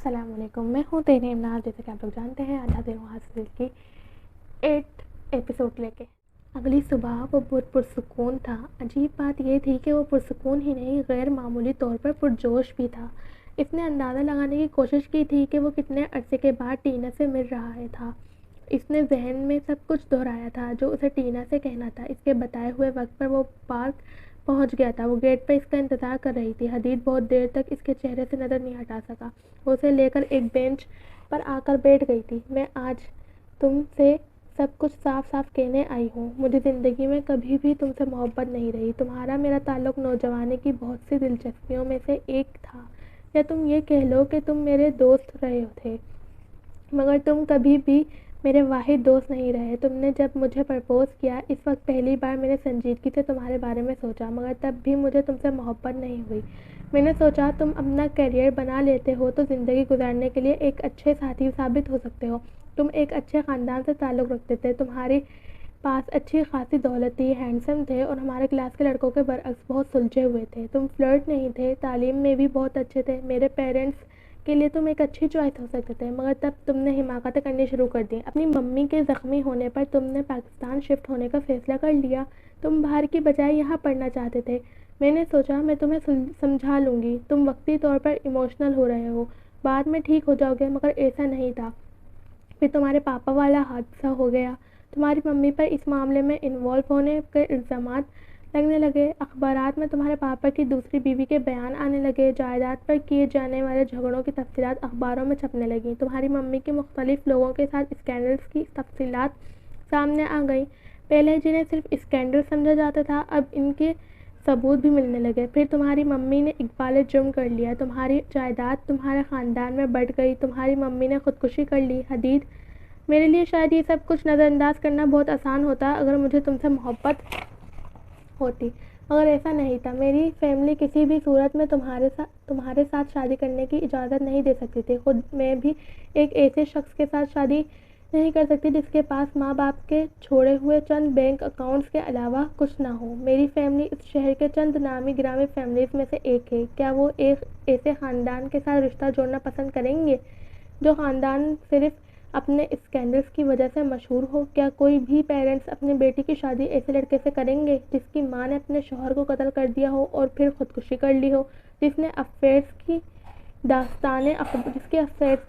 السلام علیکم، میں ہوں تیری امناز۔ جیسے کہ آپ لوگ جانتے ہیں آج حاضر ہوں حاصل کی 8 ایپیسوڈ لے کے۔ اگلی صبح وہ بہت پرسکون تھا۔ عجیب بات یہ تھی کہ وہ پرسکون ہی نہیں، غیر معمولی طور پر پرجوش بھی تھا۔ اس نے اندازہ لگانے کی کوشش کی تھی کہ وہ کتنے عرصے کے بعد ٹینا سے مل رہا تھا۔ اس نے ذہن میں سب کچھ دہرایا تھا جو اسے ٹینا سے کہنا تھا۔ اس کے بتائے ہوئے وقت پر وہ پارک پہنچ گیا تھا۔ وہ گیٹ پر اس کا انتظار کر رہی تھی۔ حدید بہت دیر تک اس کے چہرے سے نظر نہیں ہٹا سکا۔ وہ اسے لے کر ایک بینچ پر آ کر بیٹھ گئی تھی۔ میں آج تم سے سب کچھ صاف صاف کہنے آئی ہوں۔ مجھے زندگی میں کبھی بھی تم سے محبت نہیں رہی۔ تمہارا میرا تعلق نوجوانی کی بہت سی دلچسپیوں میں سے ایک تھا، یا تم یہ کہہ لو کہ تم میرے دوست رہے تھے، مگر تم کبھی بھی میرے واحد دوست نہیں رہے۔ تم نے جب مجھے پرپوز کیا، اس وقت پہلی بار میں نے سنجیدگی سے تمہارے بارے میں سوچا، مگر تب بھی مجھے تم سے محبت نہیں ہوئی۔ میں نے سوچا تم اپنا کیریئر بنا لیتے ہو تو زندگی گزارنے کے لیے ایک اچھے ساتھی ثابت ہو سکتے ہو۔ تم ایک اچھے خاندان سے تعلق رکھتے تھے، تمہارے پاس اچھی خاصی دولت تھی، ہینڈسم تھے اور ہمارے کلاس کے لڑکوں کے برعکس بہت سلجھے ہوئے تھے۔ تم فلرٹ نہیں تھے، تعلیم میں بھی بہت اچھے تھے۔ میرے پیرنٹس کے لیے تم ایک اچھی چوائس ہو سکتے تھے، مگر تب تم نے حماقتیں کرنی شروع کر دیں۔ اپنی ممی کے زخمی ہونے پر تم نے پاکستان شفٹ ہونے کا فیصلہ کر لیا۔ تم باہر کی بجائے یہاں پڑھنا چاہتے تھے۔ میں نے سوچا میں تمہیں سمجھا لوں گی، تم وقتی طور پر ایموشنل ہو رہے ہو، بعد میں ٹھیک ہو جاؤ گے، مگر ایسا نہیں تھا۔ پھر تمہارے پاپا والا حادثہ ہو گیا، تمہاری ممی پر اس معاملے میں انوالو ہونے کے الزامات لگنے لگے، اخبارات میں تمہارے پاپا کی دوسری بیوی کے بیان آنے لگے، جائیداد پر کیے جانے والے جھگڑوں کی تفصیلات اخباروں میں چھپنے لگیں، تمہاری ممی کی مختلف لوگوں کے ساتھ اسکینڈلز کی تفصیلات سامنے آ گئیں۔ پہلے جنہیں صرف اسکینڈل سمجھا جاتا تھا، اب ان کے ثبوت بھی ملنے لگے۔ پھر تمہاری ممی نے اقبال جرم کر لیا، تمہاری جائیداد تمہارے خاندان میں بٹ گئی، تمہاری ممی نے خودکشی کر لی۔ حدید، میرے لیے شاید یہ سب کچھ نظر انداز کرنا بہت آسان ہوتا اگر مجھے تم سے محبت ہوتی، مگر ایسا نہیں تھا۔ میری فیملی کسی بھی صورت میں تمہارے ساتھ شادی کرنے کی اجازت نہیں دے سکتی تھی۔ خود میں بھی ایک ایسے شخص کے ساتھ شادی نہیں کر سکتی جس کے پاس ماں باپ کے چھوڑے ہوئے چند بینک اکاؤنٹس کے علاوہ کچھ نہ ہو۔ میری فیملی اس شہر کے چند نامی گرامی فیملیز میں سے ایک ہے۔ کیا وہ ایک ایسے خاندان کے ساتھ رشتہ جوڑنا پسند کریں گے جو خاندان صرف اپنے اسکینڈلز کی وجہ سے مشہور ہو؟ کیا کوئی بھی پیرنٹس اپنی بیٹی کی شادی ایسے لڑکے سے کریں گے جس کی ماں نے اپنے شوہر کو قتل کر دیا ہو اور پھر خودکشی کر لی ہو، جس کے افیئرز کی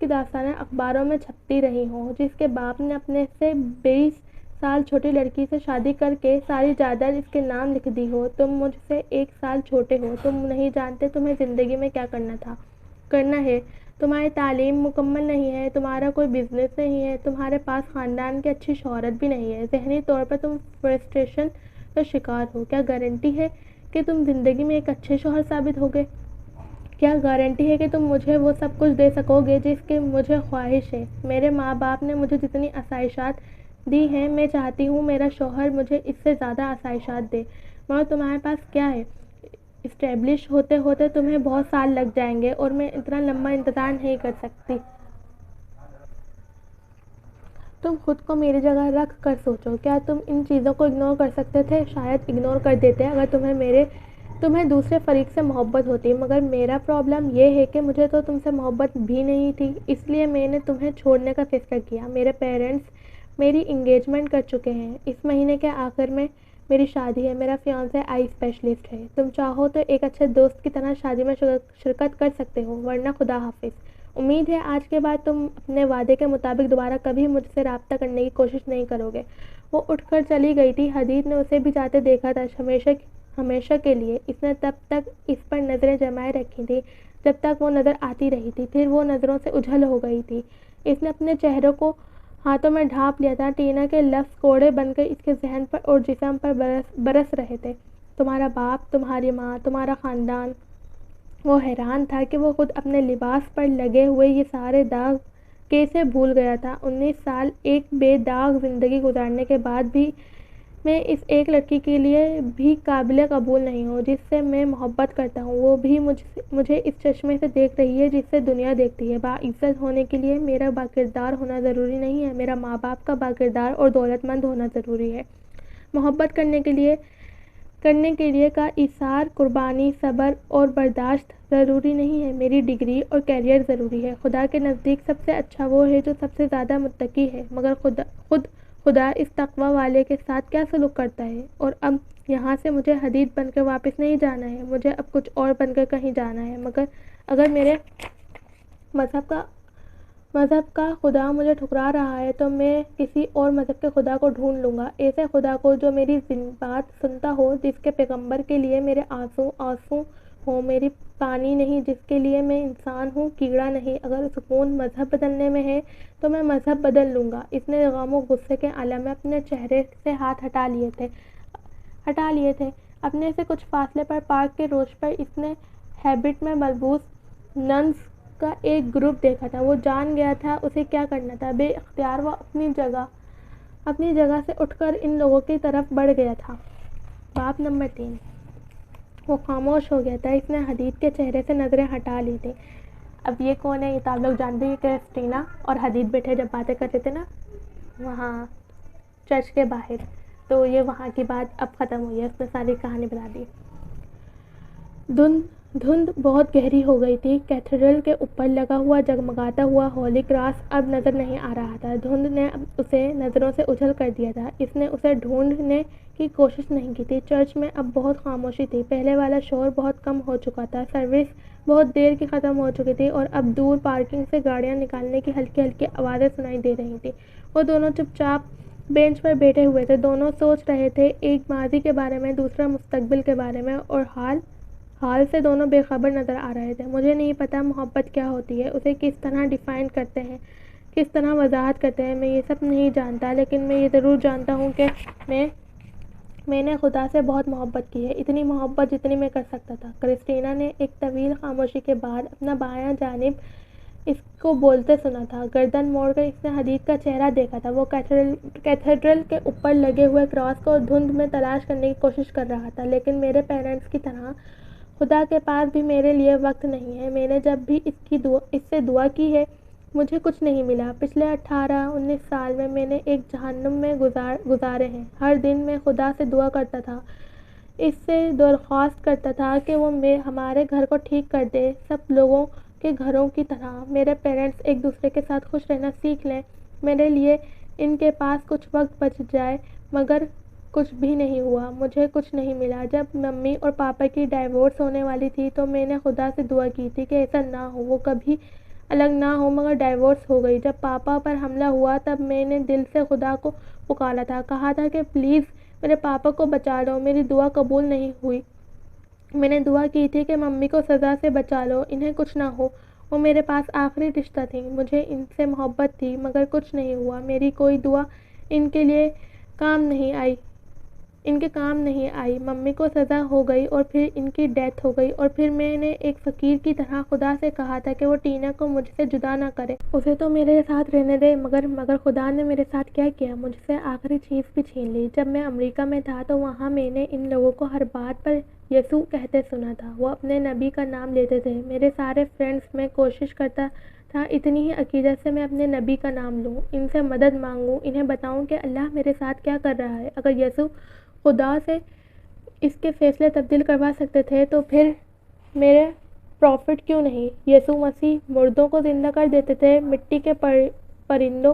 داستانیں اخباروں میں چھپتی رہی ہوں، جس کے باپ نے اپنے سے 20 سال چھوٹی لڑکی سے شادی کر کے ساری جائیداد اس کے نام لکھ دی ہو؟ تم مجھ سے 1 سال چھوٹے ہو، تم نہیں جانتے تمہیں زندگی میں کیا کرنا ہے۔ تمہاری تعلیم مکمل نہیں ہے، تمہارا کوئی بزنس نہیں ہے، تمہارے پاس خاندان کی اچھی شہرت بھی نہیں ہے، ذہنی طور پر تم فرسٹریشن کا شکار ہو۔ کیا گارنٹی ہے کہ تم زندگی میں ایک اچھے شوہر ثابت ہوگے؟ کیا گارنٹی ہے کہ تم مجھے وہ سب کچھ دے سکو گے جس کی مجھے خواہش ہے؟ میرے ماں باپ نے مجھے جتنی آسائشات دی ہیں، میں چاہتی ہوں میرا شوہر مجھے اس سے زیادہ آسائشات دے، مگر تمہارے پاس کیا ہے؟ اسٹیبلش ہوتے ہوتے تمہیں بہت سال لگ جائیں گے اور میں اتنا لمبا انتظار نہیں کر سکتی۔ تم خود کو میری جگہ رکھ کر سوچو، کیا تم ان چیزوں کو اگنور کر سکتے تھے؟ شاید اگنور کر دیتے اگر تمہیں دوسرے فریق سے محبت ہوتی، مگر میرا پرابلم یہ ہے کہ مجھے تو تم سے محبت بھی نہیں تھی، اس لیے میں نے تمہیں چھوڑنے کا فیصلہ کیا۔ میرے پیرنٹس میری انگیجمنٹ کر چکے ہیں، اس مہینے کے آخر میں میری شادی ہے، میرا فیانسے آئی اسپیشلسٹ ہے۔ تم چاہو تو ایک اچھے دوست کی طرح شادی میں شرکت کر سکتے ہو، ورنہ خدا حافظ۔ امید ہے آج کے بعد تم اپنے وعدے کے مطابق دوبارہ کبھی مجھ سے رابطہ کرنے کی کوشش نہیں کرو گے۔ وہ اٹھ کر چلی گئی تھی۔ حدید نے اسے بھی جاتے دیکھا تھا، ہمیشہ کے لیے۔ اس نے تب تک اس پر نظریں جمائے رکھی تھی جب تک وہ نظر آتی رہی تھی، پھر وہ نظروں سے اجھل ہو گئی تھی۔ اس نے اپنے چہرے کو ہاتھوں میں ڈھانپ لیا تھا۔ ٹینا کے لفظ کوڑے بن کر اس کے ذہن پر اور جسم پر برس رہے تھے۔ تمہارا باپ، تمہاری ماں، تمہارا خاندان۔ وہ حیران تھا کہ وہ خود اپنے لباس پر لگے ہوئے یہ سارے داغ کیسے بھول گیا تھا۔ 19 سال ایک بے داغ زندگی گزارنے کے بعد بھی میں اس ایک لڑکی کے لیے بھی قابل قبول نہیں ہوں جس سے میں محبت کرتا ہوں۔ وہ بھی مجھے اس چشمے سے دیکھ رہی ہے جس سے دنیا دیکھتی ہے۔ باعزت ہونے کے لیے میرا باکردار ہونا ضروری نہیں ہے، میرا ماں باپ کا باکردار اور دولت مند ہونا ضروری ہے۔ محبت کرنے کے لیے کا ایثار، قربانی، صبر اور برداشت ضروری نہیں ہے، میری ڈگری اور کیریئر ضروری ہے۔ خدا کے نزدیک سب سے اچھا وہ ہے جو سب سے زیادہ متقی ہے، مگر خدا اس تقویٰ والے کے ساتھ کیا سلوک کرتا ہے؟ اور اب یہاں سے مجھے حدید بن کر واپس نہیں جانا ہے، مجھے اب کچھ اور بن کر کہیں جانا ہے۔ مگر اگر میرے مذہب کا خدا مجھے ٹھکرا رہا ہے تو میں کسی اور مذہب کے خدا کو ڈھونڈ لوں گا، ایسے خدا کو جو میری بات سنتا ہو، جس کے پیغمبر کے لیے میرے آنسو ہوں، میری پانی نہیں، جس کے لیے میں انسان ہوں، کیڑا نہیں۔ اگر سکون مذہب بدلنے میں ہے تو میں مذہب بدل لوں گا۔ اس نے غم و غصے کے عالم میں اپنے چہرے سے ہاتھ ہٹا لیے تھے۔ اپنے سے کچھ فاصلے پر پارک کے روش پر اس نے ہیبٹ میں ملبوس ننز کا ایک گروپ دیکھا تھا۔ وہ جان گیا تھا اسے کیا کرنا تھا۔ بے اختیار وہ اپنی جگہ سے اٹھ کر ان لوگوں کی طرف بڑھ گیا تھا۔ باب نمبر 3۔ وہ خاموش ہو گیا تھا۔ اس نے حدید کے چہرے سے نظریں ہٹا لی تھیں۔ اب یہ کون ہے؟ یہ تو آپ لوگ جانتے ہیں، کرسٹینا اور حدید بیٹھے جب باتیں کرتے تھے نا وہاں چرچ کے باہر، تو یہ وہاں کی بات اب ختم ہوئی ہے، اس نے ساری کہانی بتا دی۔ دھند بہت گہری ہو گئی تھی۔ کیتھیڈرل کے اوپر لگا ہوا جگمگاتا ہوا ہولی کراس اب نظر نہیں آ رہا تھا۔ دھند نے اسے نظروں سے اوجھل کر دیا تھا۔ اس نے اسے ڈھونڈنے کی کوشش نہیں کی تھی۔ چرچ میں اب بہت خاموشی تھی۔ پہلے والا شور بہت کم ہو چکا تھا۔ سروس بہت دیر کی ختم ہو چکی تھی اور اب دور پارکنگ سے گاڑیاں نکالنے کی ہلکی ہلکی آوازیں سنائی دے رہی تھیں۔ وہ دونوں چپ چاپ بینچ پر بیٹھے ہوئے تھے۔ دونوں سوچ رہے تھے، ایک ماضی کے بارے میں، دوسرا مستقبل کے بارے میں، اور حال سے دونوں بے خبر نظر آ رہے تھے۔ مجھے نہیں پتا محبت کیا ہوتی ہے، اسے کس طرح ڈیفائن کرتے ہیں، کس طرح وضاحت کرتے ہیں، میں یہ سب نہیں جانتا، لیکن میں یہ ضرور جانتا ہوں کہ میں نے خدا سے بہت محبت کی ہے، اتنی محبت جتنی میں کر سکتا تھا۔ کرسٹینا نے ایک طویل خاموشی کے بعد اپنا بایاں جانب اس کو بولتے سنا تھا۔ گردن موڑ کر اس نے حدید کا چہرہ دیکھا تھا۔ وہ کیتھیڈرل کے اوپر لگے ہوئے کراس کو دھند میں تلاش کرنے کی کوشش کر رہا تھا۔ لیکن میرے پیرنٹس کی طرح خدا کے پاس بھی میرے لیے وقت نہیں ہے۔ میں نے جب بھی اس سے دعا کی ہے مجھے کچھ نہیں ملا۔ پچھلے 18-19 سال میں نے ایک جہنم میں گزارے ہیں۔ ہر دن میں خدا سے دعا کرتا تھا، اس سے درخواست کرتا تھا کہ وہ ہمارے گھر کو ٹھیک کر دے، سب لوگوں کے گھروں کی طرح میرے پیرنٹس ایک دوسرے کے ساتھ خوش رہنا سیکھ لیں، میرے لیے ان کے پاس کچھ وقت بچ جائے، مگر کچھ بھی نہیں ہوا، مجھے کچھ نہیں ملا۔ جب ممی اور پاپا کی ڈائیورس ہونے والی تھی تو میں نے خدا سے دعا کی تھی کہ ایسا نہ ہو، وہ کبھی الگ نہ ہو، مگر ڈائیورس ہو گئی۔ جب پاپا پر حملہ ہوا تب میں نے دل سے خدا کو پکارا تھا، کہا تھا کہ پلیز میرے پاپا کو بچا لو۔ میری دعا قبول نہیں ہوئی۔ میں نے دعا کی تھی کہ ممی کو سزا سے بچا لو، انہیں کچھ نہ ہو، وہ میرے پاس آخری رشتہ تھی، مجھے ان سے محبت تھی، مگر کچھ نہیں ہوا۔ میری کوئی دعا ان کے کام نہیں آئی۔ ممی کو سزا ہو گئی اور پھر ان کی ڈیتھ ہو گئی، اور پھر میں نے ایک فقیر کی طرح خدا سے کہا تھا کہ وہ ٹینا کو مجھ سے جدا نہ کرے، اسے تو میرے ساتھ رہنے دے، مگر خدا نے میرے ساتھ کیا کیا، مجھ سے آخری چیز بھی چھین لی۔ جب میں امریکہ میں تھا تو وہاں میں نے ان لوگوں کو ہر بات پر یسوع کہتے سنا تھا، وہ اپنے نبی کا نام لیتے تھے۔ میرے سارے فرینڈس، میں کوشش کرتا تھا اتنی ہی عقیدت سے میں اپنے نبی کا نام لوں، ان سے مدد مانگوں، انہیں بتاؤں کہ اللہ میرے ساتھ کیا کر رہا ہے۔ اگر یسوع خدا سے اس کے فیصلے تبدیل کروا سکتے تھے تو پھر میرے پروفٹ کیوں نہیں؟ یسوع مسیح مردوں کو زندہ کر دیتے تھے، مٹی کے پرندوں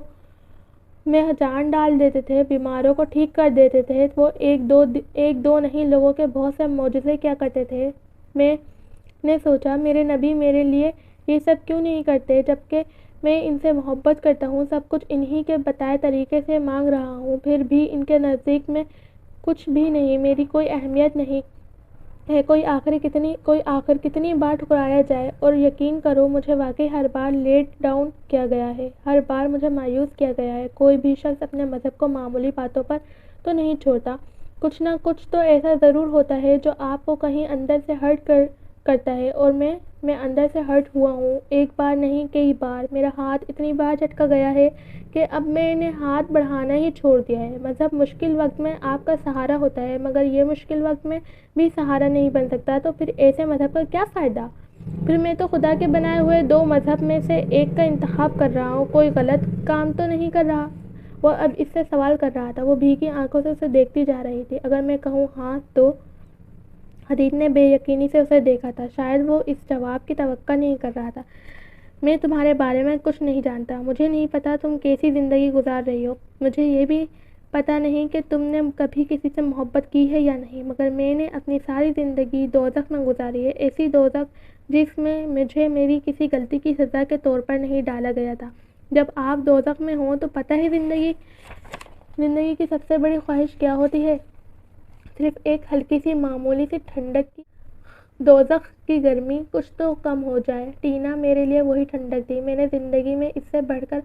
میں جان ڈال دیتے تھے، بیماروں کو ٹھیک کر دیتے تھے، وہ ایک دو نہیں لوگوں کے بہت سے معجزے کیا کرتے تھے۔ میں نے سوچا میرے نبی میرے لیے یہ سب کیوں نہیں کرتے، جبکہ میں ان سے محبت کرتا ہوں، سب کچھ انہی کے بتائے طریقے سے مانگ رہا ہوں، پھر بھی ان کے نزدیک میں کچھ بھی نہیں، میری کوئی اہمیت نہیں ہے۔ کوئی آخر کتنی بار ٹھکرایا جائے، اور یقین کرو مجھے واقعی ہر بار لیٹ ڈاؤن کیا گیا ہے، ہر بار مجھے مایوس کیا گیا ہے۔ کوئی بھی شخص اپنے مذہب کو معمولی باتوں پر تو نہیں چھوڑتا، کچھ نہ کچھ تو ایسا ضرور ہوتا ہے جو آپ کو کہیں اندر سے ہرٹ کرتا ہے، اور میں اندر سے ہرٹ ہوا ہوں، ایک بار نہیں کئی بار۔ میرا ہاتھ اتنی بار جھٹکا گیا ہے کہ اب میں نے ہاتھ بڑھانا ہی چھوڑ دیا ہے۔ مذہب مشکل وقت میں آپ کا سہارا ہوتا ہے، مگر یہ مشکل وقت میں بھی سہارا نہیں بن سکتا، تو پھر ایسے مذہب کا کیا فائدہ؟ پھر میں تو خدا کے بنائے ہوئے 2 مذہب میں سے ایک کا انتخاب کر رہا ہوں، کوئی غلط کام تو نہیں کر رہا؟ وہ اب اس سے سوال کر رہا تھا۔ وہ بھیگی آنکھوں سے اسے دیکھتی جا رہی تھی۔ اگر میں کہوں ہاں تو؟ حدید نے بے یقینی سے اسے دیکھا تھا، شاید وہ اس جواب کی توقع نہیں کر رہا تھا۔ میں تمہارے بارے میں کچھ نہیں جانتا، مجھے نہیں پتا تم کیسی زندگی گزار رہی ہو، مجھے یہ بھی پتا نہیں کہ تم نے کبھی کسی سے محبت کی ہے یا نہیں، مگر میں نے اپنی ساری زندگی دوزخ میں گزاری ہے، ایسی دوزخ جس میں مجھے میری کسی غلطی کی سزا کے طور پر نہیں ڈالا گیا تھا۔ جب آپ دوزخ میں ہوں تو پتہ ہے زندگی کی سب سے بڑی خواہش کیا ہوتی ہے؟ صرف ایک ہلکی سی معمولی سی ٹھنڈک کی۔ دوزخ کی گرمی کچھ تو کم ہو جائے۔ ٹینا میرے لیے وہی ٹھنڈک تھی۔ میں نے زندگی میں اس سے بڑھ کر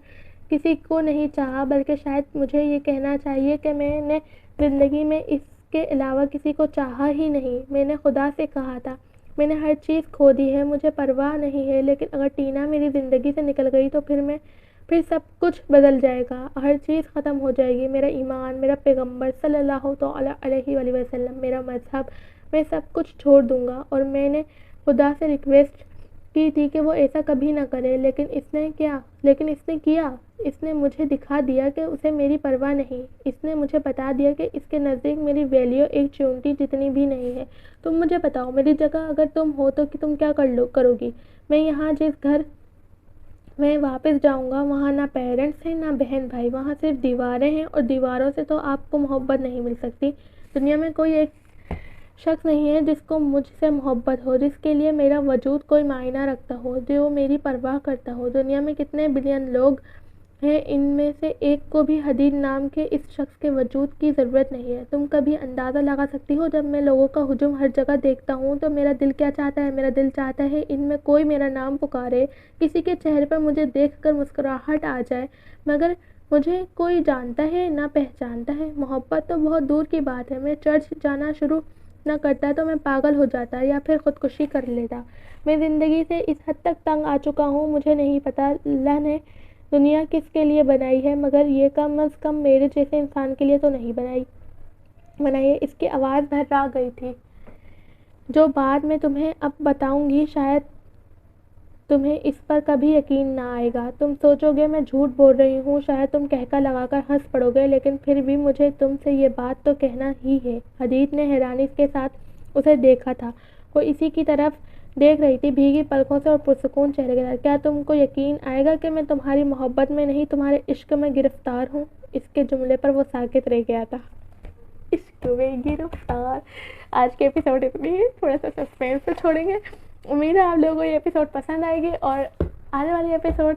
کسی کو نہیں چاہا، بلکہ شاید مجھے یہ کہنا چاہیے کہ میں نے زندگی میں اس کے علاوہ کسی کو چاہا ہی نہیں۔ میں نے خدا سے کہا تھا، میں نے ہر چیز کھو دی ہے، مجھے پرواہ نہیں ہے، لیکن اگر ٹینا میری زندگی سے نکل گئی تو پھر سب کچھ بدل جائے گا، ہر چیز ختم ہو جائے گی، میرا ایمان، میرا پیغمبر صلی اللہ علیہ وآلہ وسلم، میرا مذہب، میں سب کچھ چھوڑ دوں گا۔ اور میں نے خدا سے ریکویسٹ کی تھی کہ وہ ایسا کبھی نہ کرے، لیکن اس نے کیا، اس نے مجھے دکھا دیا کہ اسے میری پرواہ نہیں، اس نے مجھے بتا دیا کہ اس کے نزدیک میری ویلیو ایک چیونٹی جتنی بھی نہیں ہے۔ تم مجھے بتاؤ، میری جگہ اگر تم ہو تو تم کیا کرو گی؟ میں یہاں جس گھر میں واپس جاؤں گا وہاں نہ پیرنٹس ہیں نہ بہن بھائی، وہاں صرف دیواریں ہیں، اور دیواروں سے تو آپ کو محبت نہیں مل سکتی۔ دنیا میں کوئی ایک شخص نہیں ہے جس کو مجھ سے محبت ہو، جس کے لیے میرا وجود کوئی معنی رکھتا ہو، جو میری پرواہ کرتا ہو۔ دنیا میں کتنے بلین لوگ ہیں، ان میں سے ایک کو بھی حدید نام کے اس شخص کے وجود کی ضرورت نہیں ہے۔ تم کبھی اندازہ لگا سکتی ہو، جب میں لوگوں کا ہجوم ہر جگہ دیکھتا ہوں تو میرا دل کیا چاہتا ہے؟ میرا دل چاہتا ہے ان میں کوئی میرا نام پکارے، کسی کے چہرے پر مجھے دیکھ کر مسکراہٹ آ جائے، مگر مجھے کوئی جانتا ہے نہ پہچانتا ہے۔ محبت تو بہت دور کی بات ہے، میں چرچ جانا شروع نہ کرتا تو میں پاگل ہو جاتا یا پھر خودکشی کر لیتا۔ میں زندگی سے اس حد تک تنگ آ چکا ہوں، مجھے نہیں پتا اللہ نے دنیا کس کے لیے بنائی ہے، مگر یہ کم از کم میرے جیسے انسان کے لیے تو نہیں بنائی ہے۔ اس کی آواز بھرا گئی تھی، جو بات میں تمہیں اب بتاؤں گی شاید تمہیں اس پر کبھی یقین نہ آئے گا۔ تم سوچو گے میں جھوٹ بول رہی ہوں، شاید تم کہکا لگا کر ہنس پڑو گے، لیکن پھر بھی مجھے تم سے یہ بات تو کہنا ہی ہے۔ حدید نے حیرانی کے ساتھ اسے دیکھا تھا، وہ اسی کی طرف دیکھ رہی تھی، بھیگی پلکوں سے اور پرسکون چہرے کے ساتھ۔ کیا تم کو یقین آئے گا کہ میں تمہاری محبت میں نہیں تمہارے عشق میں گرفتار ہوں؟ اس کے جملے پر وہ ساکت رہ گیا تھا۔ عشق میں گرفتار۔ آج کے ایپیسوڈ اتنی ہی، تھوڑا سا سسپینس تو چھوڑیں گے۔ امید ہے آپ لوگوں کو یہ ایپیسوڈ پسند آئے گی، اور آنے والی ایپیسوڈ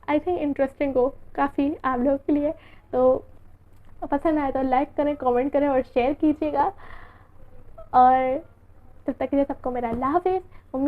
آئی تھنک انٹرسٹنگ ہو کافی آپ لوگوں کے لیے، تو پسند آئے تو لائک کریں، کامنٹ کریں اور شیئر کیجیے گا، اور تب تک کے لیے سب کو میرا اللہ حافظ۔ امید